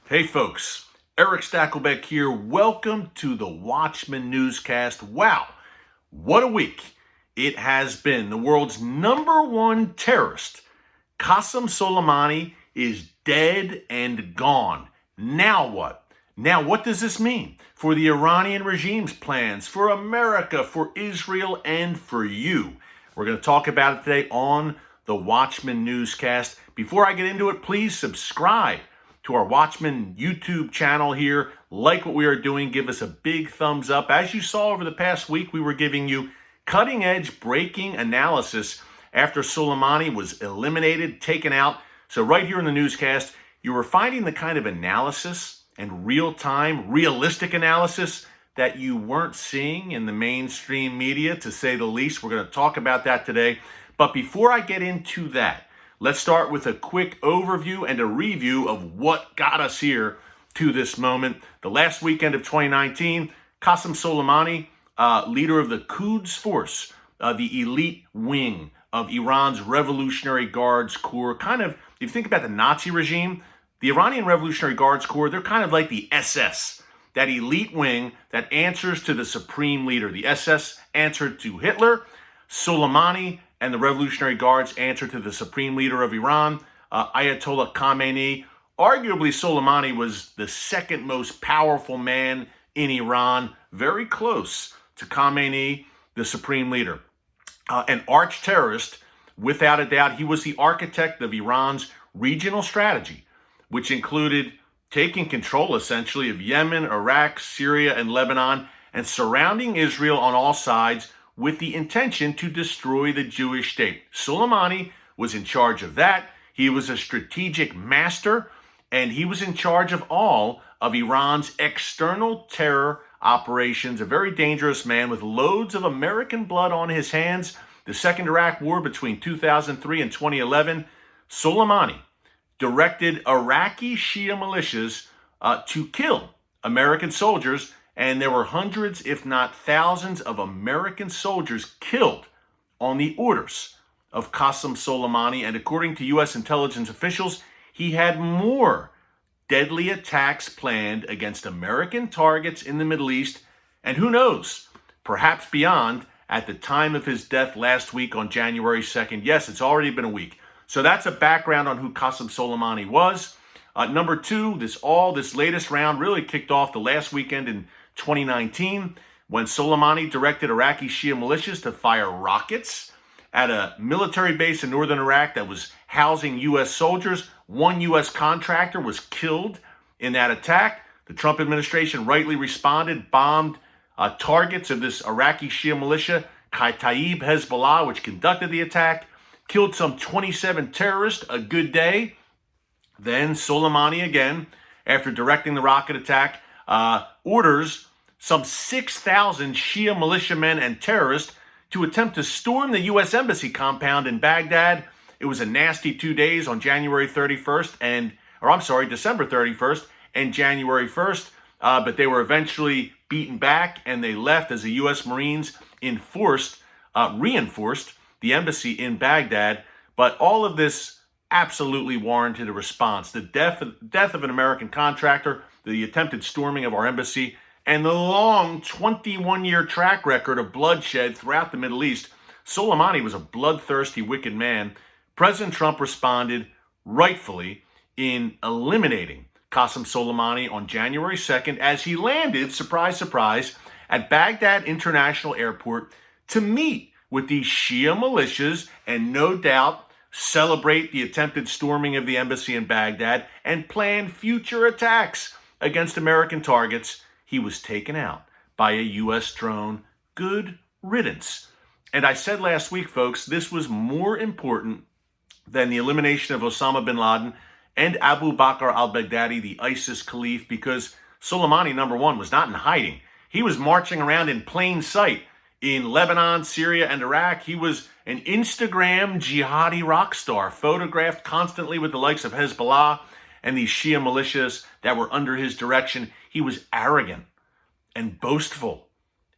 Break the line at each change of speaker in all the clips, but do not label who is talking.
Hey folks, Eric Stakelbeck here. Welcome to the Watchman Newscast. Wow, what a week it has been. The world's number one terrorist, Qasem Soleimani, is dead and gone. Now what? Now what does this mean for the Iranian regime's plans, for America, for Israel, and for you? We're going to talk about it today on the Watchman Newscast. Before I get into it, please subscribe to our Watchman YouTube channel here. Like what we are doing, give us a big thumbs up. As you saw over the past week, we were giving you cutting-edge breaking analysis after Soleimani was eliminated, taken out. So right here in the newscast, you were finding the kind of analysis and real-time, realistic analysis that you weren't seeing in the mainstream media, to say the least. We're going to talk about that today. But before I get into that, let's start with a quick overview and a review of what got us here to this moment. The last weekend of 2019, Qasem Soleimani, leader of the Quds Force, the elite wing of Iran's Revolutionary Guards Corps. Kind of, if you think about the Nazi regime, the Iranian Revolutionary Guards Corps, they're kind of like the SS, that elite wing that answers to the supreme leader. The SS answered to Hitler. Soleimani and the Revolutionary Guards answer to the supreme leader of Iran, Ayatollah Khamenei. Arguably, Soleimani was the second most powerful man in Iran, very close to Khamenei, the supreme leader. An arch-terrorist, without a doubt. He was the architect of Iran's regional strategy, which included taking control, essentially, of Yemen, Iraq, Syria, and Lebanon, and surrounding Israel on all sides with the intention to destroy the Jewish state. Soleimani was in charge of that. He was a strategic master, and he was in charge of all of Iran's external terror operations. A very dangerous man with loads of American blood on his hands. The Second Iraq War between 2003 and 2011, Soleimani directed Iraqi Shia militias to kill American soldiers, and there were hundreds, if not thousands, of American soldiers killed on the orders of Qasem Soleimani. And according to U.S. intelligence officials, he had more deadly attacks planned against American targets in the Middle East, and who knows, perhaps beyond, at the time of his death last week on January 2nd. Yes, it's already been a week. So that's a background on who Qasem Soleimani was. Number two, this latest round really kicked off the last weekend in 2019, when Soleimani directed Iraqi Shia militias to fire rockets at a military base in northern Iraq that was housing U.S. soldiers. One U.S. contractor was killed in that attack. The Trump administration rightly responded, bombed targets of this Iraqi Shia militia, Kataib Hezbollah, which conducted the attack, killed some 27 terrorists. A good day. Then Soleimani again, after directing the rocket attack, orders some 6,000 Shia militiamen and terrorists to attempt to storm the U.S. Embassy compound in Baghdad. It was a nasty 2 days on December 31st and January 1st, but they were eventually beaten back, and they left as the U.S. Marines reinforced the embassy in Baghdad. But all of this absolutely warranted a response. The death of an American contractor, the attempted storming of our embassy, and the long 21-year track record of bloodshed throughout the Middle East. Soleimani was a bloodthirsty, wicked man. President Trump responded rightfully in eliminating Qasem Soleimani on January 2nd as he landed, surprise, surprise, at Baghdad International Airport to meet with these Shia militias and no doubt celebrate the attempted storming of the embassy in Baghdad and plan future attacks against American targets. He was taken out by a U.S. drone. Good riddance. And I said last week, folks, this was more important than the elimination of Osama bin Laden and Abu Bakr al-Baghdadi, the ISIS caliph, because Soleimani, number one, was not in hiding. He was marching around in plain sight in Lebanon, Syria, and Iraq. He was an Instagram jihadi rock star, photographed constantly with the likes of Hezbollah and these Shia militias that were under his direction. He was arrogant and boastful,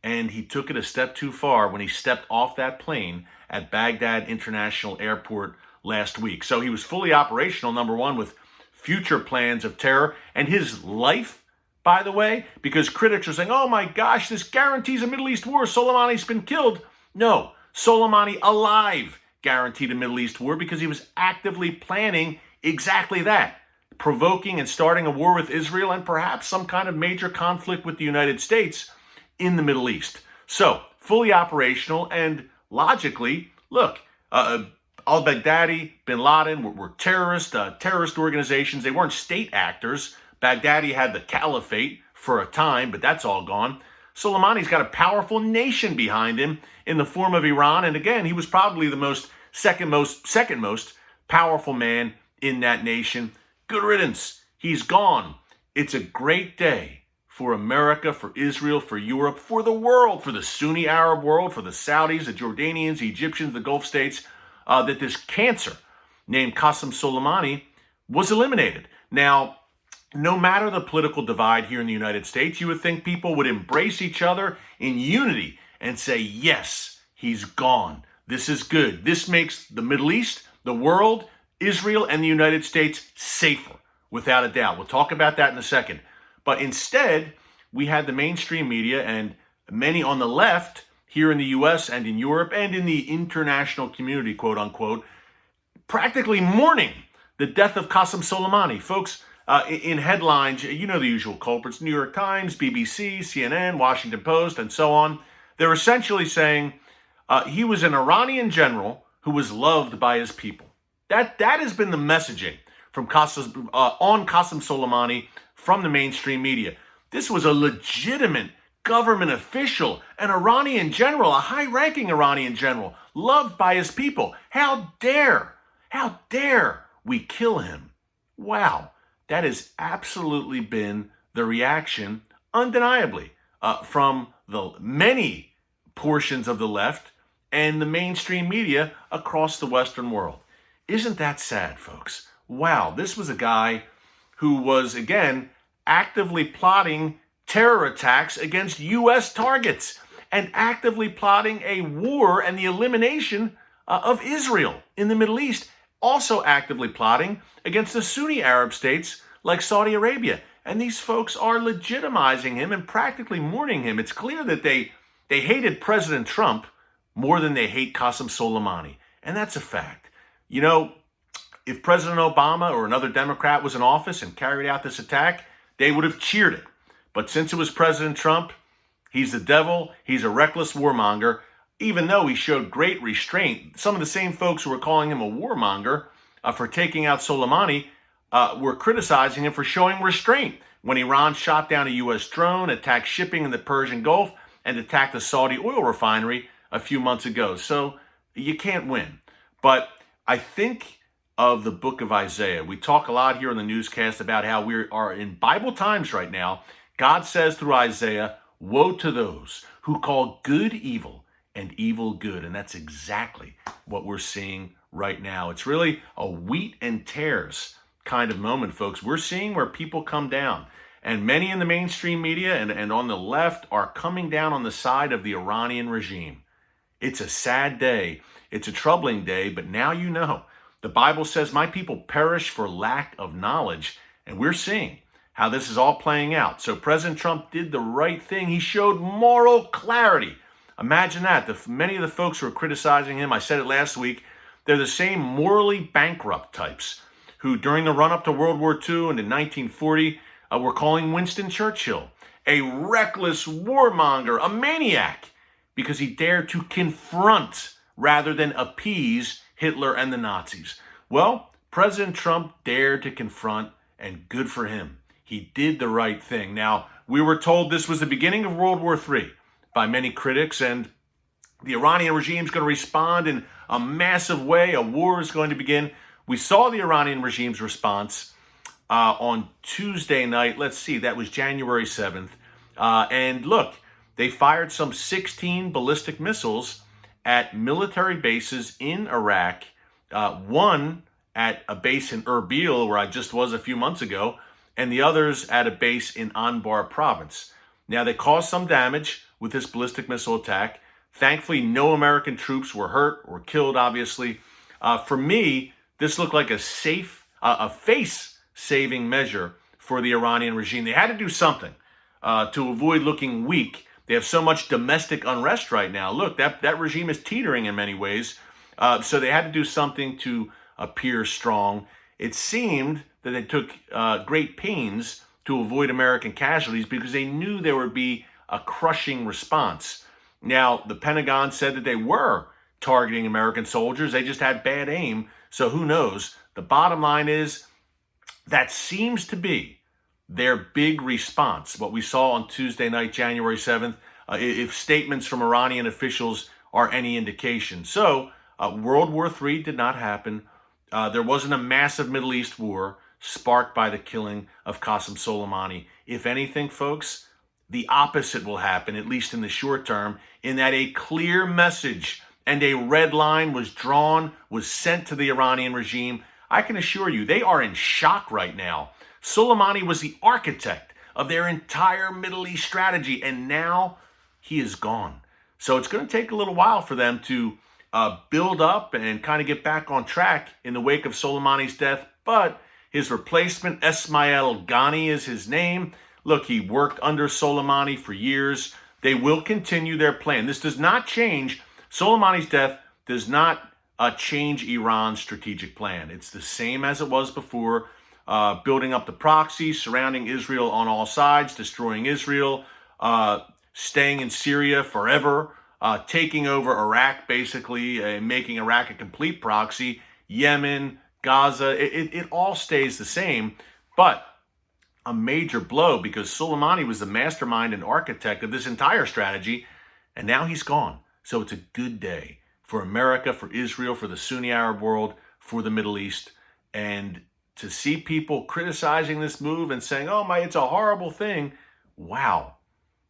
and he took it a step too far when he stepped off that plane at Baghdad International Airport last week. So he was fully operational, number one, with future plans of terror and his life, by the way, because critics are saying, oh my gosh, this guarantees a Middle East war. Soleimani's been killed. No, Soleimani alive guaranteed a Middle East war because he was actively planning exactly that, provoking and starting a war with Israel and perhaps some kind of major conflict with the United States in the Middle East. So, fully operational and logically, look, al-Baghdadi, bin Laden were terrorist organizations. They weren't state actors. Baghdadi had the caliphate for a time, but that's all gone. Soleimani's got a powerful nation behind him in the form of Iran. And again, he was probably the second most powerful man in that nation. Good riddance. He's gone. It's a great day for America, for Israel, for Europe, for the world, for the Sunni Arab world, for the Saudis, the Jordanians, the Egyptians, the Gulf states, that this cancer named Qasem Soleimani was eliminated. Now, no matter the political divide here in the United States, you would think people would embrace each other in unity and say, yes, he's gone. This is good. This makes the Middle East, the world, Israel, and the United States safer, without a doubt. We'll talk about that in a second. But instead, we had the mainstream media and many on the left here in the U.S. and in Europe and in the international community, quote unquote, practically mourning the death of Qasem Soleimani. Folks, in headlines, you know the usual culprits, New York Times, BBC, CNN, Washington Post, and so on. They're essentially saying he was an Iranian general who was loved by his people. That has been the messaging from on Qasem Soleimani from the mainstream media. This was a legitimate government official, an Iranian general, a high-ranking Iranian general, loved by his people. How dare we kill him? Wow. That has absolutely been the reaction, undeniably, from the many portions of the left and the mainstream media across the Western world. Isn't that sad, folks? Wow, this was a guy who was, again, actively plotting terror attacks against U.S. targets and actively plotting a war and the elimination of Israel in the Middle East, also actively plotting against the Sunni Arab states like Saudi Arabia. And these folks are legitimizing him and practically mourning him. It's clear that they hated President Trump more than they hate Qasem Soleimani. And that's a fact. You know, if President Obama or another Democrat was in office and carried out this attack, they would have cheered it. But since it was President Trump, he's the devil, he's a reckless warmonger. Even though he showed great restraint, some of the same folks who were calling him a warmonger for taking out Soleimani were criticizing him for showing restraint when Iran shot down a U.S. drone, attacked shipping in the Persian Gulf, and attacked a Saudi oil refinery a few months ago. So you can't win. But I think of the book of Isaiah. We talk a lot here on the newscast about how we are in Bible times right now. God says through Isaiah, woe to those who call good evil and evil good. And that's exactly what we're seeing right now. It's really a wheat and tares kind of moment, folks. We're seeing where people come down. And many in the mainstream media and on the left are coming down on the side of the Iranian regime. It's a sad day. It's a troubling day, but now you know. The Bible says, my people perish for lack of knowledge. And we're seeing how this is all playing out. So President Trump did the right thing. He showed moral clarity. Imagine that. Many of the folks who are criticizing him, I said it last week, they're the same morally bankrupt types who during the run-up to World War II and in 1940 were calling Winston Churchill a reckless warmonger, a maniac, because he dared to confront rather than appease Hitler and the Nazis. Well, President Trump dared to confront, and good for him. He did the right thing. Now, we were told this was the beginning of World War III by many critics, and the Iranian regime is going to respond in a massive way. A war is going to begin. We saw the Iranian regime's response on Tuesday night. Let's see, that was January 7th. And look, they fired some 16 ballistic missiles at military bases in Iraq, one at a base in Erbil, where I just was a few months ago, and the others at a base in Anbar province. Now, they caused some damage with this ballistic missile attack. Thankfully, no American troops were hurt or killed, obviously. For me, this looked like a face saving measure for the Iranian regime. They had to do something to avoid looking weak. They have so much domestic unrest right now. Look, that regime is teetering in many ways. So they had to do something to appear strong. It seemed that they took great pains to avoid American casualties because they knew there would be a crushing response. Now, the Pentagon said that they were targeting American soldiers. They just had bad aim. So who knows? The bottom line is that seems to be their big response. What we saw on Tuesday night, January 7th, if statements from Iranian officials are any indication. So World War III did not happen. There wasn't a massive Middle East war sparked by the killing of Qasem Soleimani. If anything, folks, the opposite will happen, at least in the short term, in that a clear message and a red line was drawn, was sent to the Iranian regime. I can assure you, they are in shock right now. Soleimani was the architect of their entire Middle East strategy, and now he is gone. So it's going to take a little while for them to build up and kind of get back on track in the wake of Soleimani's death. But his replacement, Ismail Ghani is his name. Look, he worked under Soleimani for years. They will continue their plan. This does not change. Soleimani's death does not change Iran's strategic plan. It's the same as it was before, building up the proxy, surrounding Israel on all sides, destroying Israel, staying in Syria forever, taking over Iraq, basically, making Iraq a complete proxy, Yemen, Gaza. It all stays the same, but a major blow because Soleimani was the mastermind and architect of this entire strategy, and now he's gone. So it's a good day for America, for Israel, for the Sunni Arab world, for the Middle East. And to see people criticizing this move and saying, oh my, it's a horrible thing. Wow.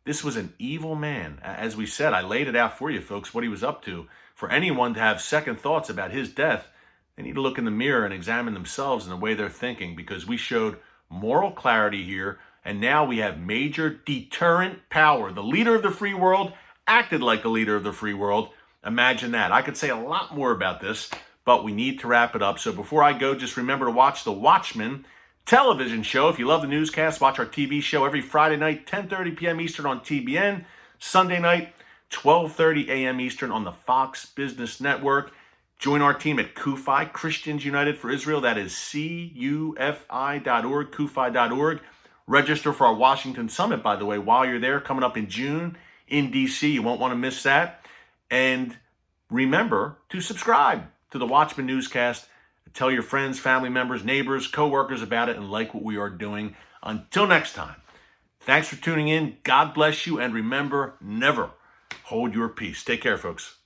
This was an evil man. As we said, I laid it out for you, folks, what he was up to. For anyone to have second thoughts about his death, they need to look in the mirror and examine themselves and the way they're thinking, because we showed moral clarity here, and now we have major deterrent power. The leader of the free world acted like the leader of the free world. Imagine that. I could say a lot more about this, but we need to wrap it up. So before I go, just remember to watch the Watchman television show. If you love the newscast, watch our TV show every Friday night, 10:30 p.m. Eastern on TBN. Sunday night, 12:30 a.m. Eastern on the Fox Business Network. Join our team at CUFI, Christians United for Israel. That is CUFI.org, CUFI.org. Register for our Washington Summit, by the way, while you're there, coming up in June in D.C. You won't want to miss that. And remember to subscribe to the Watchman Newscast. Tell your friends, family members, neighbors, co-workers about it and like what we are doing. Until next time, thanks for tuning in. God bless you. And remember, never hold your peace. Take care, folks.